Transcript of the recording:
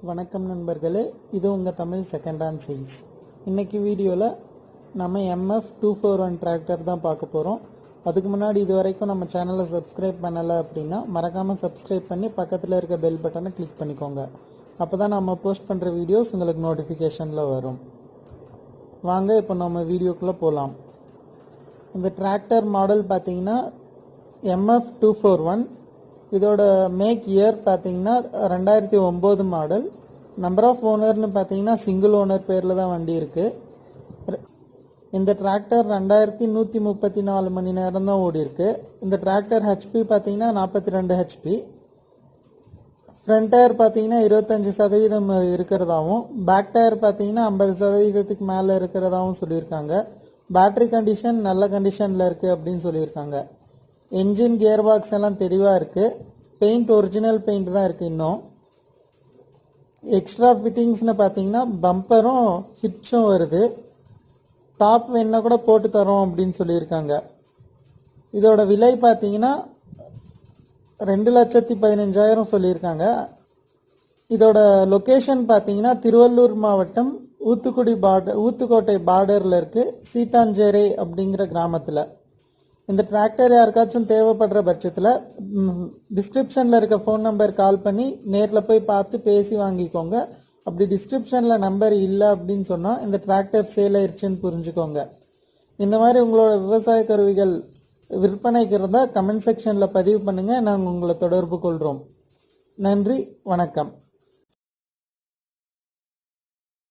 வணக்கம் நண்பர்களே, இது உங்கள் தமிழ் செகண்ட் ஹேண்ட் சேல்ஸ். இன்றைக்கி வீடியோவில் நம்ம MF241 டிராக்டர் தான் பார்க்க போகிறோம். அதுக்கு முன்னாடி இது வரைக்கும் நம்ம சேனலை சப்ஸ்கிரைப் பண்ணலை அப்படின்னா மறக்காமல் சப்ஸ்கிரைப் பண்ணி பக்கத்தில் இருக்க பெல் பட்டனை கிளிக் பண்ணிக்கோங்க. அப்போ தான் நம்ம போஸ்ட் பண்ணுற வீடியோஸ் உங்களுக்கு நோட்டிஃபிகேஷனில் வரும். வாங்க இப்போ நம்ம வீடியோக்குள்ளே போகலாம். இந்த டிராக்டர் மாடல் பார்த்திங்கன்னா MF241. இதோட மேக் இயர் பார்த்தீங்கன்னா 2009 மாடல். நம்பர் ஆஃப் ஓனர்னு பார்த்தீங்கன்னா சிங்கிள் ஓனர் பேரில் தான் வண்டி இருக்குது. இந்த டிராக்டர் 2134 மணி நேரம் தான் ஓடி இருக்கு. இந்த டிராக்டர் ஹெச்பி பார்த்தீங்கன்னா 42 ஹெச்பி. ஃப்ரண்ட் டயர் பார்த்தீங்கன்னா 25% இருக்கிறதாவும், பேக் டயர் பார்த்தீங்கன்னா 50% மேலே இருக்கிறதாவும் சொல்லியிருக்காங்க. பேட்டரி கண்டிஷன் நல்ல கண்டிஷனில் இருக்குது அப்படின்னு சொல்லியிருக்காங்க. என்ஜின் கியர் பாக்ஸ் எல்லாம் தெளிவாக இருக்குது. பெயிண்ட் ஒரிஜினல் பெயிண்ட் தான் இருக்குது. இன்னும் எக்ஸ்ட்ரா ஃபிட்டிங்ஸ்னு பார்த்தீங்கன்னா பம்பரும் ஹிட்ஸும் வருது. டாப் வேணா கூட போட்டு தரோம் அப்படின்னு சொல்லியிருக்காங்க. இதோட விலை பார்த்தீங்கன்னா 2,15,000 சொல்லியிருக்காங்க. இதோட லொக்கேஷன் பார்த்தீங்கன்னா திருவள்ளூர் மாவட்டம் ஊத்துக்கோட்டை பார்டரில் இருக்குது, சீத்தாஞ்சேரி அப்படிங்கிற கிராமத்தில். இந்த டிராக்டர் யாருக்காச்சும் தேவைப்படுற பட்சத்தில் டிஸ்கிரிப்ஷனில் இருக்க ஃபோன் நம்பர் கால் பண்ணி நேரில் போய் பார்த்து பேசி வாங்கிக்கோங்க. அப்படி டிஸ்கிரிப்ஷனில் நம்பர் இல்லை அப்படின்னு சொன்னால் இந்த டிராக்டர் சேல் ஆயிடுச்சுன்னு புரிஞ்சுக்கோங்க. இந்த மாதிரி உங்களோட விவசாய கருவிகள் விற்பனைக்கு இருந்தால் கமெண்ட் செக்ஷனில் பதிவு பண்ணுங்கள். நாங்கள் உங்களை தொடர்பு கொள்கிறோம். நன்றி, வணக்கம்.